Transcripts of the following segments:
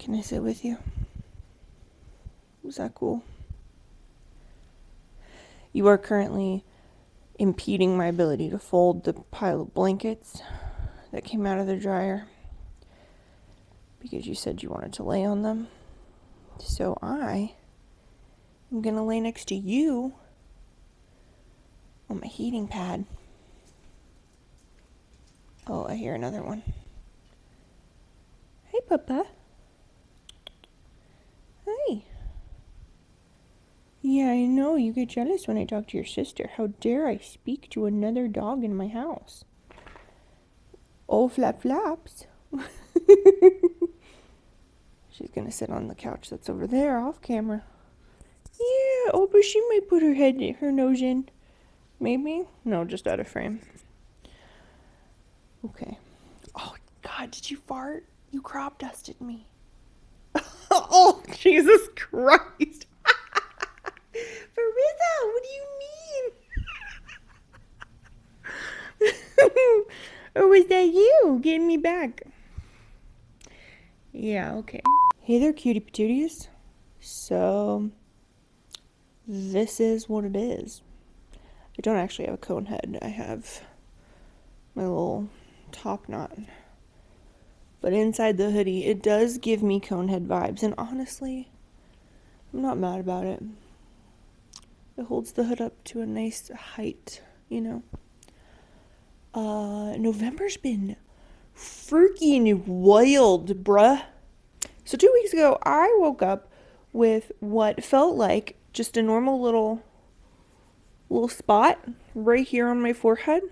Can I sit with you? Was that cool? You are currently impeding my ability to fold the pile of blankets that came out of the dryer because you said you wanted to lay on them. So I am going to lay next to you on my heating pad. Oh, I hear another one. Hey, Papa. Hi. Yeah, I know. You get jealous when I talk to your sister. How dare I speak to another dog in my house? Oh, flap flaps. She's gonna sit on the couch that's over there off camera. Yeah, oh, but she might put her nose in. Maybe? No, just out of frame. Okay. Oh, God, did you fart? You crop dusted me. Oh, Jesus Christ. Marissa, what do you mean? Or was that you getting me back? Yeah, okay. Hey there, cutie patooties. So, this is what it is. I don't actually have a cone head. I have my little top knot. But inside the hoodie, it does give me cone head vibes. And honestly, I'm not mad about it. It holds the hood up to a nice height, you know. November's been freaking wild, bruh. So 2 weeks ago, I woke up with what felt like just a normal little spot right here on my forehead.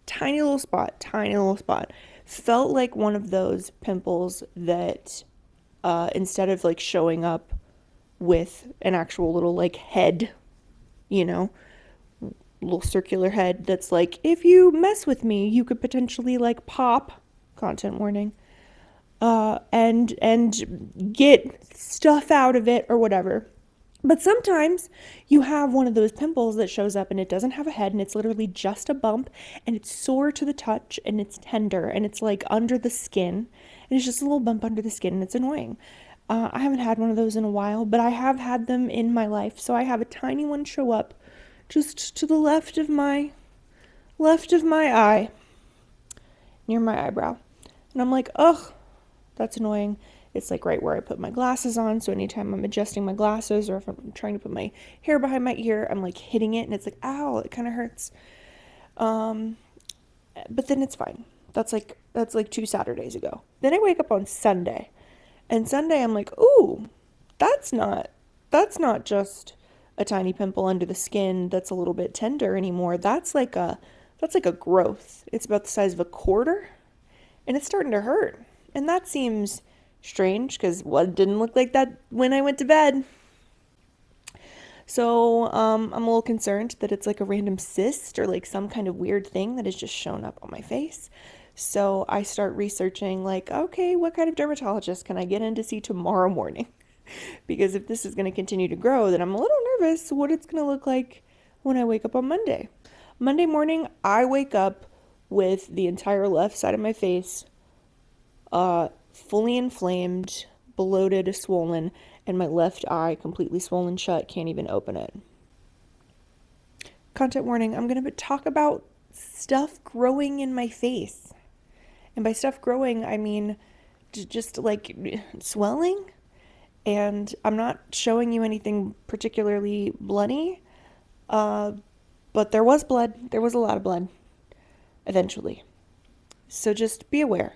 Tiny little spot. Felt like one of those pimples that instead of like showing up with an actual little like head, you know, little circular head that's like, if you mess with me, you could potentially like pop, content warning, and get stuff out of it or whatever. But sometimes you have one of those pimples that shows up and it doesn't have a head and it's literally just a bump and it's sore to the touch and it's tender and it's like under the skin and it's just a little bump under the skin and it's annoying. I haven't had one of those in a while, but I have had them in my life. So I have a tiny one show up just to the left of my eye, near my eyebrow. And I'm like, ugh, that's annoying. It's like right where I put my glasses on. So anytime I'm adjusting my glasses or if I'm trying to put my hair behind my ear, I'm like hitting it and it's like, ow, it kind of hurts. But then it's fine. That's like 2 Saturdays ago. Then I wake up on Sunday. And Sunday I'm like, ooh, that's not just a tiny pimple under the skin that's a little bit tender anymore. That's like a growth. It's about the size of a quarter and it's starting to hurt. And that seems strange because it didn't look like that when I went to bed. So I'm a little concerned that it's like a random cyst or like some kind of weird thing that has just shown up on my face. So I start researching like, okay, what kind of dermatologist can I get in to see tomorrow morning? Because if this is going to continue to grow, then I'm a little nervous what it's going to look like when I wake up on Monday. Monday morning, I wake up with the entire left side of my face fully inflamed, bloated, swollen, and my left eye completely swollen shut, can't even open it. Content warning, I'm going to talk about stuff growing in my face. And by stuff growing, I mean just like swelling. And I'm not showing you anything particularly bloody, but there was blood. There was a lot of blood, eventually. So just be aware.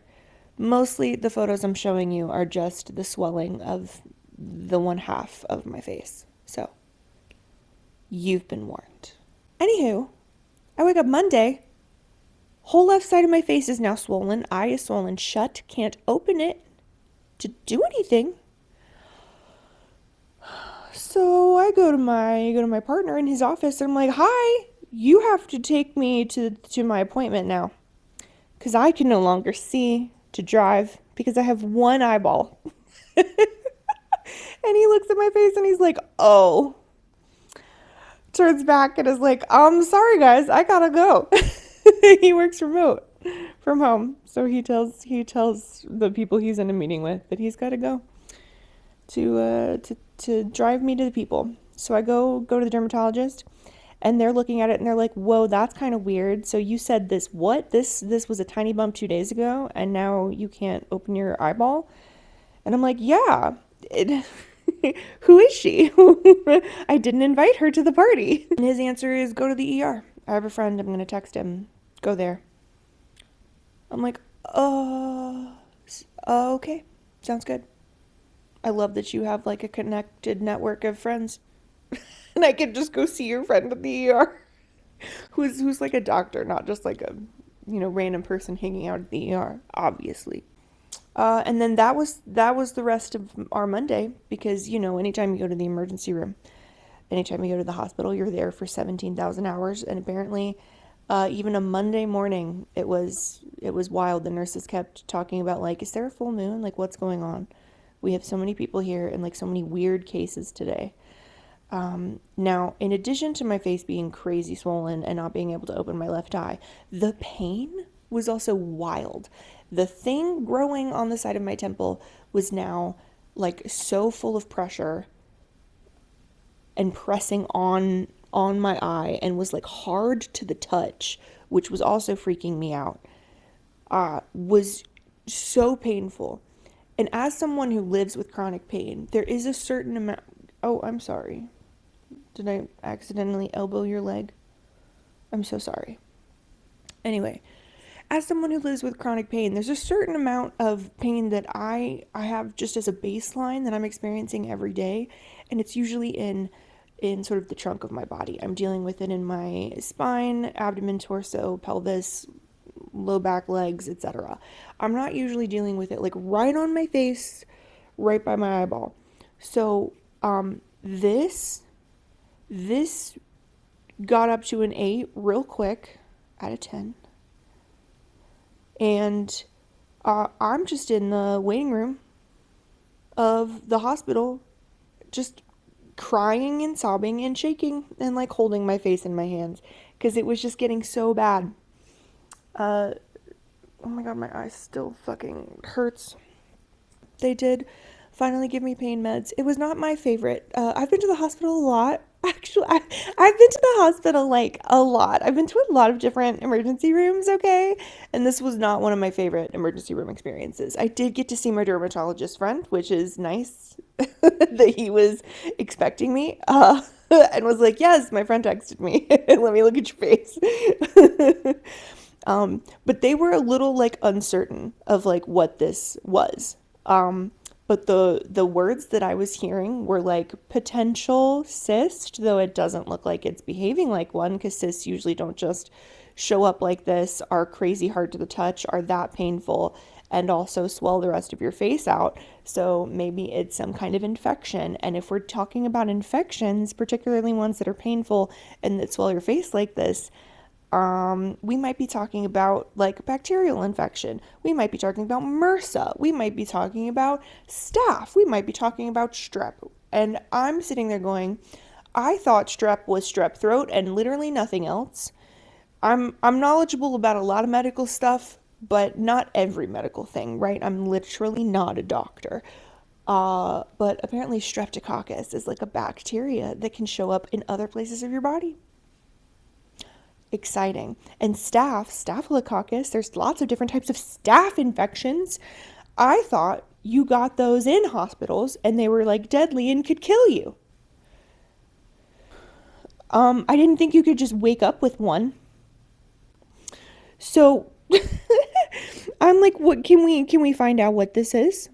Mostly the photos I'm showing you are just the swelling of the one half of my face. So, you've been warned. Anywho, I wake up Monday. Whole left side of my face is now swollen. Eye is swollen shut. Can't open it to do anything. So I go to my partner in his office and I'm like, hi, you have to take me to my appointment now. Because I can no longer see to drive because I have one eyeball. And he looks at my face and he's like, oh. Turns back and is like, sorry guys, I gotta go. He works remote from home. So he tells the people he's in a meeting with that he's gotta go. to drive me to the people. So I go to the dermatologist, and they're looking at it and they're like, "Whoa, that's kind of weird. So you said this what? This was a tiny bump 2 days ago, and now you can't open your eyeball?" And I'm like, "Yeah. It, who is she? I didn't invite her to the party." And his answer is, "Go to the ER. I have a friend. I'm gonna text him. Go there." I'm like, okay, sounds good. I love that you have like a connected network of friends, and I could just go see your friend at the ER, who's like a doctor, not just like a random person hanging out at the ER, obviously. And then that was the rest of our Monday, because anytime you go to the emergency room, anytime you go to the hospital, you're there for 17,000 hours, and apparently, even a Monday morning, it was wild. The nurses kept talking about, like, is there a full moon? Like, what's going on? We have so many people here and like so many weird cases today. Now, in addition to my face being crazy swollen and not being able to open my left eye, the pain was also wild. The thing growing on the side of my temple was now like so full of pressure and pressing on my eye, and was like hard to the touch, which was also freaking me out. Was so painful. And as someone who lives with chronic pain, there is a certain amount. Oh, I'm sorry. Did I accidentally elbow your leg? I'm so sorry. Anyway, as someone who lives with chronic pain, there's a certain amount of pain that I have just as a baseline that I'm experiencing every day, and it's usually in sort of the trunk of my body. I'm dealing with it in my spine, abdomen, torso, pelvis, low back, legs, etc. I'm not usually dealing with it like right on my face, right by my eyeball. So, this got up to an 8 real quick out of 10. And I'm just in the waiting room of the hospital, just crying and sobbing and shaking and like holding my face in my hands, because it was just getting so bad. Oh my god, my eye still fucking hurts. They did finally give me pain meds. It was not my favorite. I've been to the hospital a lot. Actually, I've been to the hospital like a lot. I've been to a lot of different emergency rooms, okay? And this was not one of my favorite emergency room experiences. I did get to see my dermatologist friend, which is nice that he was expecting me. And was like, yes, my friend texted me. Let me look at your face. But they were a little like uncertain of like what this was. But the words that I was hearing were like potential cyst, though it doesn't look like it's behaving like one, because cysts usually don't just show up like this, are crazy hard to the touch, are that painful, and also swell the rest of your face out. So maybe it's some kind of infection. And if we're talking about infections, particularly ones that are painful and that swell your face like this, we might be talking about like bacterial infection. We might be talking about MRSA. We might be talking about staph. We might be talking about strep. And I'm sitting there going, I thought strep was strep throat and literally nothing else. I'm knowledgeable about a lot of medical stuff, but not every medical thing, right? I'm literally not a doctor. But apparently streptococcus is like a bacteria that can show up in other places of your body. Exciting. And staphylococcus, there's lots of different types of staph infections. I thought you got those in hospitals and they were like deadly and could kill you. I didn't think you could just wake up with one. So I'm like, what can we find out what this is?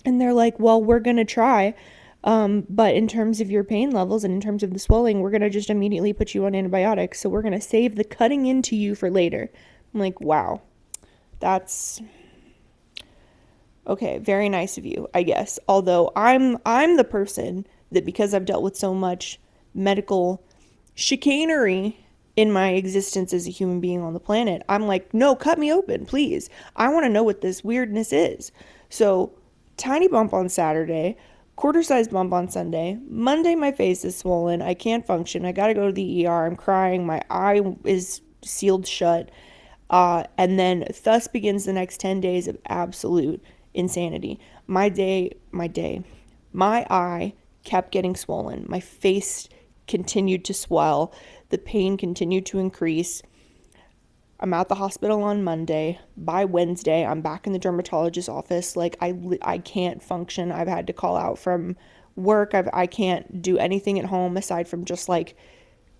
And they're like, well, we're gonna try. But in terms of your pain levels and in terms of the swelling, we're going to just immediately put you on antibiotics. So we're going to save the cutting into you for later. I'm like, wow, that's okay. Very nice of you, I guess. Although I'm the person that, because I've dealt with so much medical chicanery in my existence as a human being on the planet, I'm like, no, cut me open, please. I want to know what this weirdness is. So tiny bump on Saturday, quarter-sized bump on Sunday. Monday, my face is swollen. I can't function. I got to go to the ER. I'm crying. My eye is sealed shut. And then thus begins the next 10 days of absolute insanity. My day, My eye kept getting swollen. My face continued to swell. The pain continued to increase. I'm at the hospital on Monday. By Wednesday, I'm back in the dermatologist's office. Like, I can't function. I've had to call out from work. I can't do anything at home aside from just like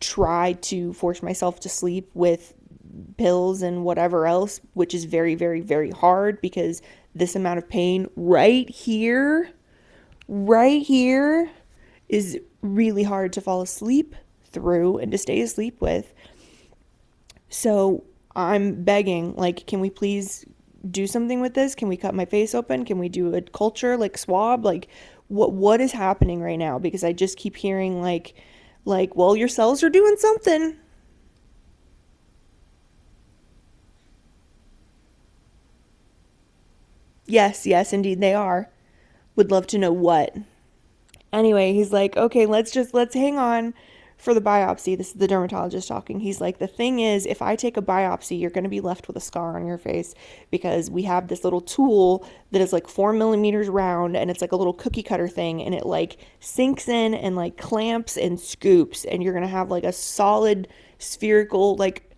try to force myself to sleep with pills and whatever else, which is very, very, very hard because this amount of pain right here is really hard to fall asleep through and to stay asleep with. So I'm begging, like, can we please do something with this? Can we cut my face open? Can we do a culture, like swab? Like, what is happening right now? Because I just keep hearing well, your cells are doing something. Yes, yes, indeed they are. Would love to know what. Anyway, he's like, okay, let's hang on for the biopsy. This is the dermatologist talking. He's like, the thing is, if I take a biopsy, you're going to be left with a scar on your face because we have this little tool that is like 4 millimeters round and it's like a little cookie cutter thing and it like sinks in and like clamps and scoops and you're going to have like a solid spherical like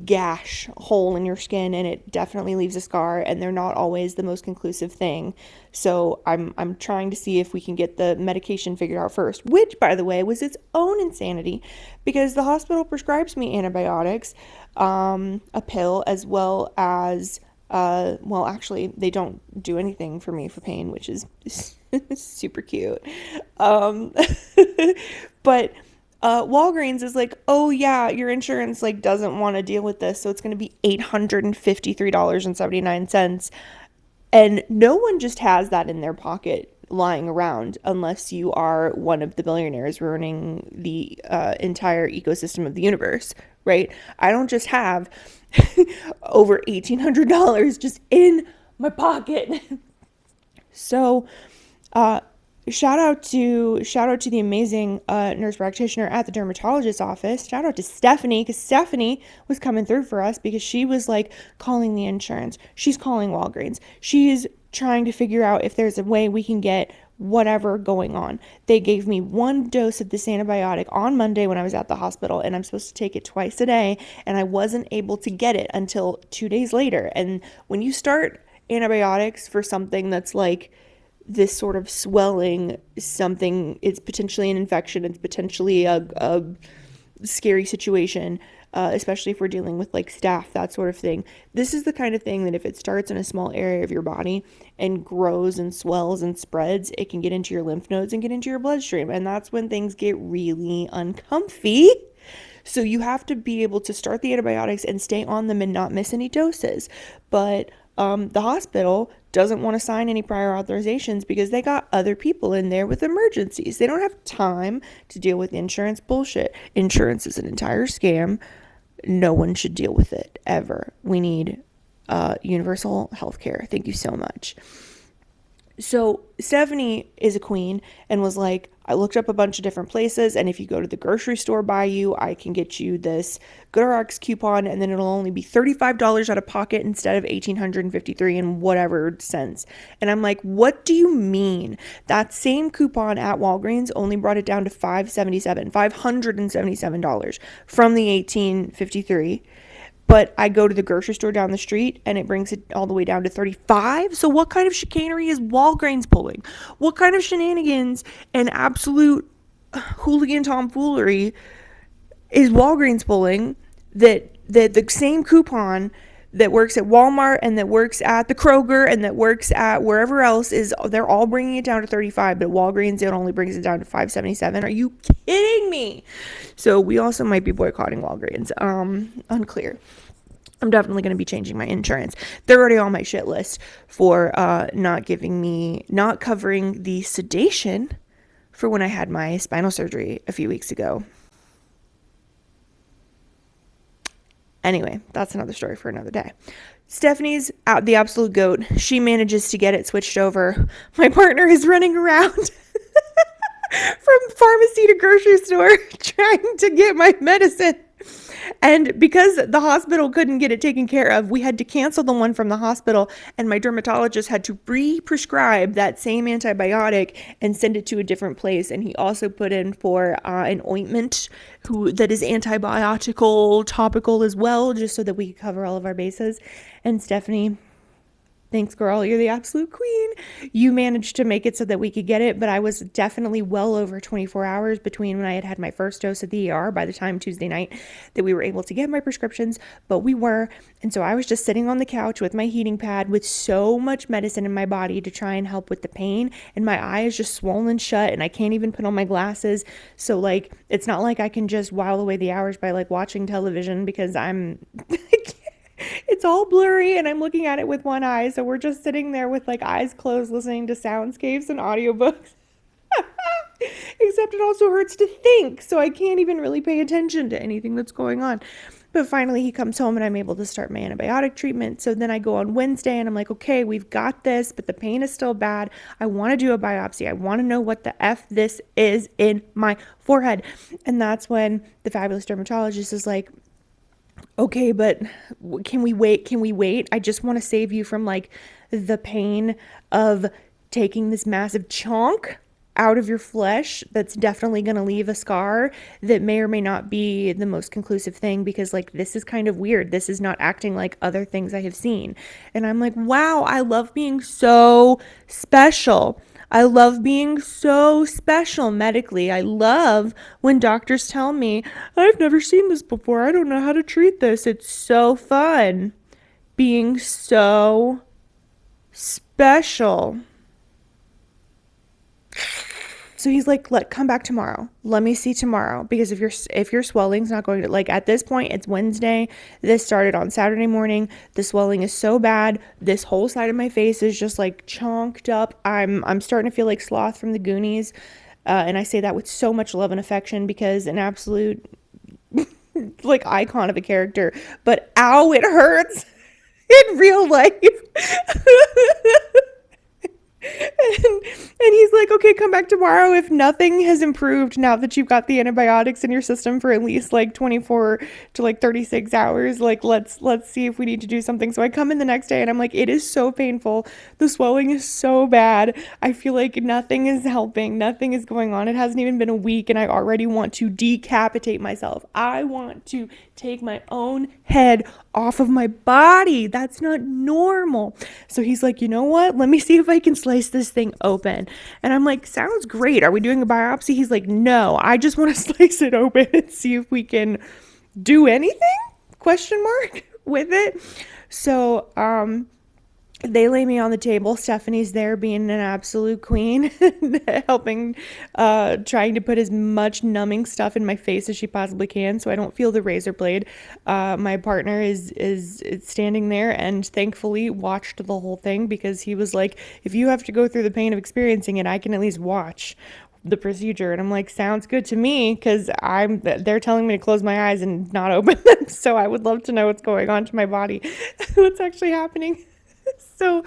gash hole in your skin and it definitely leaves a scar and they're not always the most conclusive thing. So I'm trying to see if we can get the medication figured out first, which by the way was its own insanity because the hospital prescribes me antibiotics, a pill as well as well actually they don't do anything for me for pain, which is super cute. Um but Walgreens is like, oh yeah, your insurance like doesn't want to deal with this, so it's going to be $853.79. And no one just has that in their pocket lying around unless you are one of the billionaires ruining the entire ecosystem of the universe, right? I don't just have over $1,800 just in my pocket. So, uh, shout out to the amazing nurse practitioner at the dermatologist's office. Shout out to Stephanie because Stephanie was coming through for us because she was like calling the insurance. She's calling Walgreens. She's trying to figure out if there's a way we can get whatever going on. They gave me one dose of this antibiotic on Monday when I was at the hospital and I'm supposed to take it twice a day and I wasn't able to get it until 2 days later. And when you start antibiotics for something that's like this sort of swelling, something, it's potentially an infection, it's potentially a scary situation, especially if we're dealing with like staph, that sort of thing. This is the kind of thing that if it starts in a small area of your body and grows and swells and spreads, it can get into your lymph nodes and get into your bloodstream. And that's when things get really uncomfy. So you have to be able to start the antibiotics and stay on them and not miss any doses. But the hospital doesn't want to sign any prior authorizations because they got other people in there with emergencies. They don't have time to deal with insurance bullshit. Insurance is an entire scam. No one should deal with it ever. We need universal health care. Thank you so much. So Stephanie is a queen and was like, I looked up a bunch of different places, and if you go to the grocery store by you, I can get you this GoodRx coupon, and then it'll only be $35 out of pocket instead of $1,853 and whatever cents. And I'm like, what do you mean? That same coupon at Walgreens only brought it down to $577 from the $1,853. But I go to the grocery store down the street and it brings it all the way down to 35. So what kind of chicanery is Walgreens pulling? What kind of shenanigans and absolute hooligan tomfoolery is Walgreens pulling that the same coupon that works at Walmart and that works at the Kroger and that works at wherever else is, they're all bringing it down to 35, but Walgreens, it only brings it down to 577. Are you kidding me? So we also might be boycotting Walgreens. Unclear. I'm definitely going to be changing my insurance. They're already on my shit list for not covering the sedation for when I had my spinal surgery a few weeks ago. Anyway, that's another story for another day. Stephanie's out the absolute goat. She manages to get it switched over. My partner is running around from pharmacy to grocery store trying to get my medicine. And because the hospital couldn't get it taken care of, we had to cancel the one from the hospital, and my dermatologist had to re-prescribe that same antibiotic and send it to a different place. And he also put in for an ointment that is antibiotical, topical as well, just so that we could cover all of our bases. And Stephanie, thanks, girl. You're the absolute queen. You managed to make it so that we could get it, but I was definitely well over 24 hours between when I had had my first dose at the ER by the time Tuesday night that we were able to get my prescriptions, but we were. And so I was just sitting on the couch with my heating pad with so much medicine in my body to try and help with the pain. And my eye is just swollen shut and I can't even put on my glasses. So like, it's not like I can just while away the hours by like watching television because I'm it's all blurry and I'm looking at it with one eye. So we're just sitting there with like eyes closed, listening to soundscapes and audiobooks. Except it also hurts to think. So I can't even really pay attention to anything that's going on. But finally he comes home and I'm able to start my antibiotic treatment. So then I go on Wednesday and I'm like, okay, we've got this, but the pain is still bad. I want to do a biopsy. I want to know what the F this is in my forehead. And that's when the fabulous dermatologist is like, okay, but can we wait? Can we wait? I just want to save you from like the pain of taking this massive chunk out of your flesh that's definitely going to leave a scar that may or may not be the most conclusive thing, because like this is kind of weird. This is not acting like other things I have seen. And I'm like, wow, I love being so special. I love being so special medically. I love when doctors tell me, I've never seen this before. I don't know how to treat this. It's so fun being so special. So he's like, come back tomorrow. Let me see tomorrow. Because if your swelling's not going to, like at this point, it's Wednesday. This started on Saturday morning. The swelling is so bad. This whole side of my face is just like chonked up. I'm starting to feel like Sloth from the Goonies. And I say that with so much love and affection because an absolute like icon of a character. But ow, it hurts in real life. And he's like, okay, come back tomorrow. If nothing has improved now that you've got the antibiotics in your system for at least like 24 to like 36 hours, like let's see if we need to do something. So I come in the next day and I'm like, it is so painful. The swelling is so bad. I feel like nothing is helping. Nothing is going on. It hasn't even been a week and I already want to decapitate myself. I want to take my own head off of my body. That's not normal. So he's like, you know what? Let me see if I can slice this thing open. And I'm like, sounds great. Are we doing a biopsy? He's like, no, I just want to slice it open and see if we can do anything? Question mark with it. So, they lay me on the table. Stephanie's there being an absolute queen, helping, trying to put as much numbing stuff in my face as she possibly can so I don't feel the razor blade. My partner is standing there and thankfully watched the whole thing because he was like, if you have to go through the pain of experiencing it, I can at least watch the procedure. And I'm like, sounds good to me, because they're telling me to close my eyes and not open them. So I would love to know what's going on to my body, what's actually happening. So,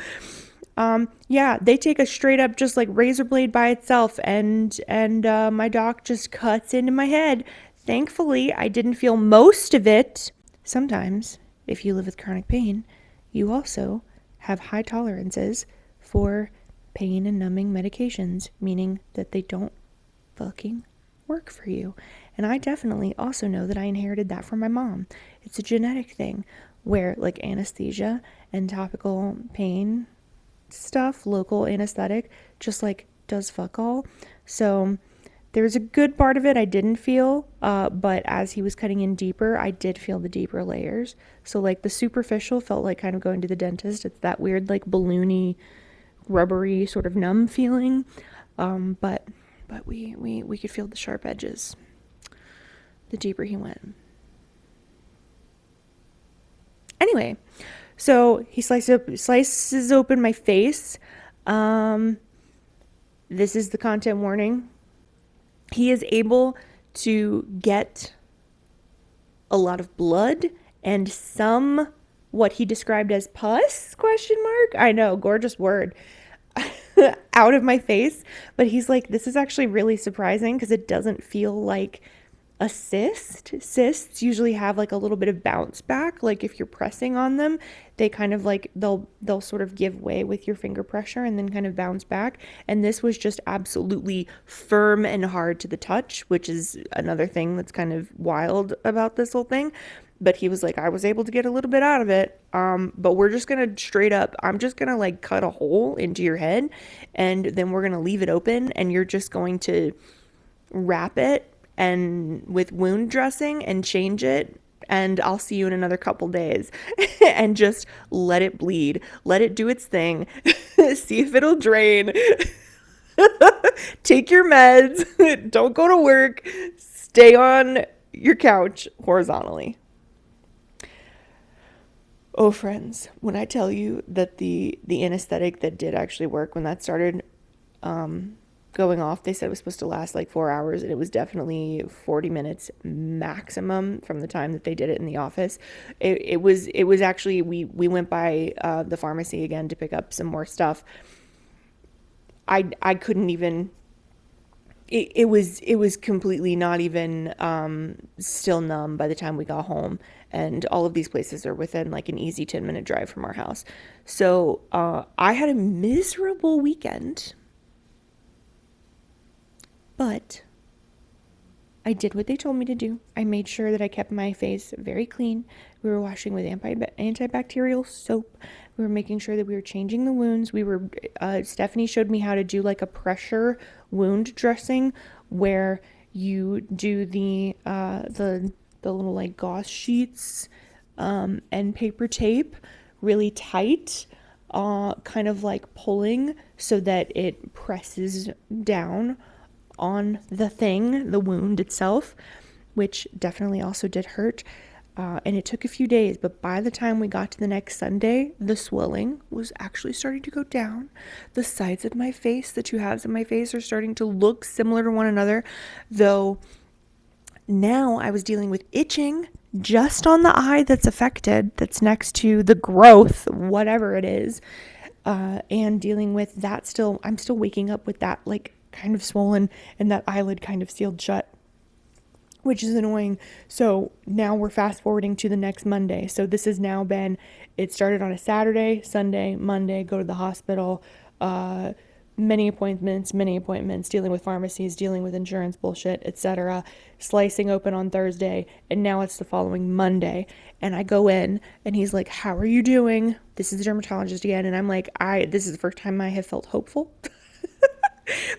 yeah, they take a straight up just like razor blade by itself and my doc just cuts into my head. Thankfully, I didn't feel most of it. Sometimes, if you live with chronic pain, you also have high tolerances for pain and numbing medications, meaning that they don't fucking work for you. And I definitely also know that I inherited that from my mom. It's a genetic thing where like anesthesia and topical pain stuff, local anesthetic, just like does fuck all. So there's a good part of it I didn't feel, but as he was cutting in deeper, I did feel the deeper layers. So like the superficial felt like kind of going to the dentist. It's that weird like balloony, rubbery sort of numb feeling. But we could feel the sharp edges the deeper he went. Anyway, so he slices open my face. This is the content warning. He is able to get a lot of blood and some what he described as pus, ? I know, gorgeous word, out of my face. But he's like, this is actually really surprising because it doesn't feel like a cyst. Cysts usually have like a little bit of bounce back. Like if you're pressing on them, they kind of like they'll sort of give way with your finger pressure and then kind of bounce back. And this was just absolutely firm and hard to the touch, which is another thing that's kind of wild about this whole thing. But he was like, I was able to get a little bit out of it. But we're just gonna straight up, I'm just gonna like cut a hole into your head, and then we're gonna leave it open, and you're just going to wrap it and with wound dressing and change it, and I'll see you in another couple days. And just let it bleed, let it do its thing. See if it'll drain. Take your meds. Don't go to work. Stay on your couch horizontally. Oh, friends, when I tell you that the anesthetic that did actually work when that started going off, they said it was supposed to last like 4 hours, and it was definitely 40 minutes maximum from the time that they did it in the office. It was actually, we went by the pharmacy again to pick up some more stuff. I couldn't even, it was completely not even still numb by the time we got home, and all of these places are within like an easy 10-minute drive from our house. So I had a miserable weekend, but I did what they told me to do. I made sure that I kept my face very clean. We were washing with antibacterial soap. We were making sure that we were changing the wounds. Stephanie showed me how to do like a pressure wound dressing, where you do the little like gauze sheets and paper tape really tight, kind of like pulling so that it presses down on the wound itself, which definitely also did hurt. And it took a few days, but by the time we got to the next Sunday, the swelling was actually starting to go down. The sides of my face, the two halves of my face, are starting to look similar to one another, though now I was dealing with itching just on the eye that's affected, that's next to the growth, whatever it is, and dealing with that still. I'm still waking up with that like kind of swollen and that eyelid kind of sealed shut, which is annoying. So now we're fast forwarding to the next Monday. So this has now been, it started on a Saturday, Sunday, Monday, go to the hospital, many appointments, dealing with pharmacies, dealing with insurance bullshit, etc. Slicing open on Thursday, and now it's the following Monday. And I go in, and he's like, how are you doing? This is the dermatologist again. And I'm like, this is the first time I have felt hopeful.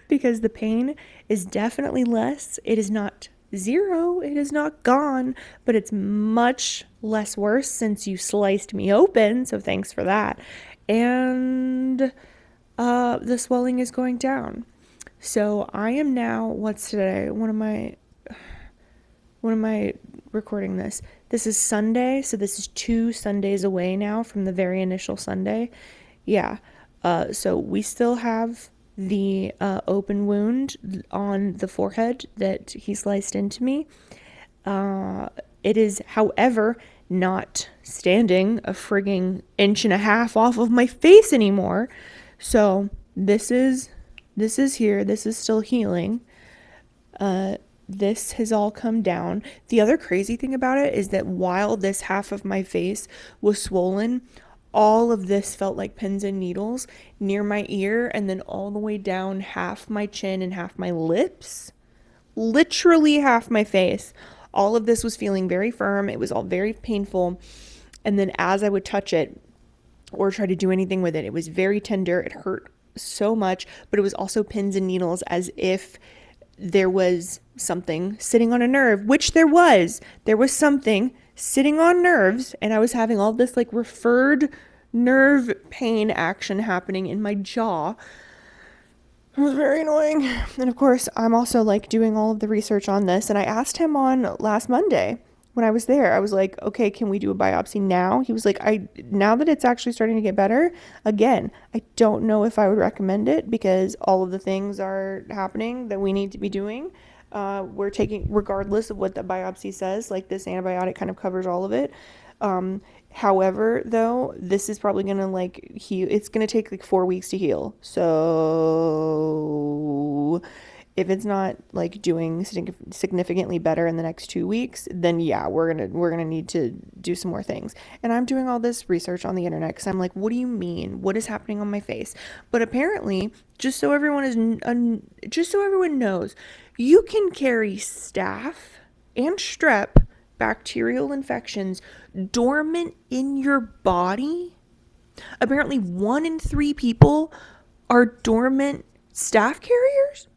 Because the pain is definitely less. It is not zero. It is not gone, but it's much less worse since you sliced me open. So thanks for that. And the swelling is going down. So I am now, what's today? When am I recording this? This is Sunday. So this is 2 Sundays away now from the very initial Sunday. Yeah. So we still have the open wound on the forehead that he sliced into me. It is, however, not standing a frigging 1.5 inches off of my face anymore. So this is here. This is still healing. This has all come down. The other crazy thing about it is that while this half of my face was swollen, all of this felt like pins and needles near my ear, and then all the way down half my chin and half my lips. Literally half my face. All of this was feeling very firm. It was all very painful. And then as I would touch it or try to do anything with it, it was very tender. It hurt so much, but it was also pins and needles, as if there was something sitting on a nerve, which there was. There was something sitting on nerves, and I was having all this like referred nerve pain action happening in my jaw. It was very annoying. And of course, I'm also like doing all of the research on this, and I asked him on last Monday when I was there. I was like, okay, can we do a biopsy now? He was like, now that it's actually starting to get better, again, I don't know if I would recommend it, because all of the things are happening that we need to be doing. We're taking, regardless of what the biopsy says, like this antibiotic kind of covers all of it. However, though, this is probably going to like heal. It's going to take like 4 weeks to heal. So If it's not like doing significantly better in the next 2 weeks, then yeah, we're gonna need to do some more things. And I'm doing all this research on the internet because I'm like, what do you mean? What is happening on my face? But apparently, just so everyone knows, you can carry staph and strep bacterial infections dormant in your body. Apparently, 1 in 3 people are dormant staph carriers.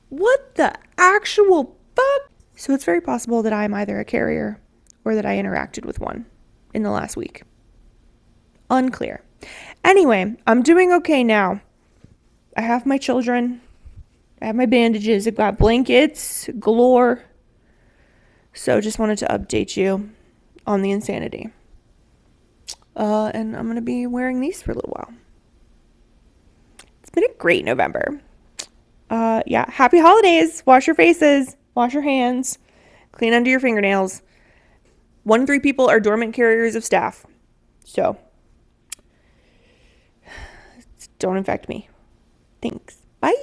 What the actual fuck? So it's very possible that I'm either a carrier or that I interacted with one in the last week. Unclear. Anyway, I'm doing okay now. I have my children. I have my bandages. I've got blankets galore. So just wanted to update you on the insanity. And I'm going to be wearing these for a little while. It's been a great November. Yeah, happy holidays. Wash your faces, wash your hands, clean under your fingernails. 1 in 3 people are dormant carriers of staph. So don't infect me. Thanks. Bye.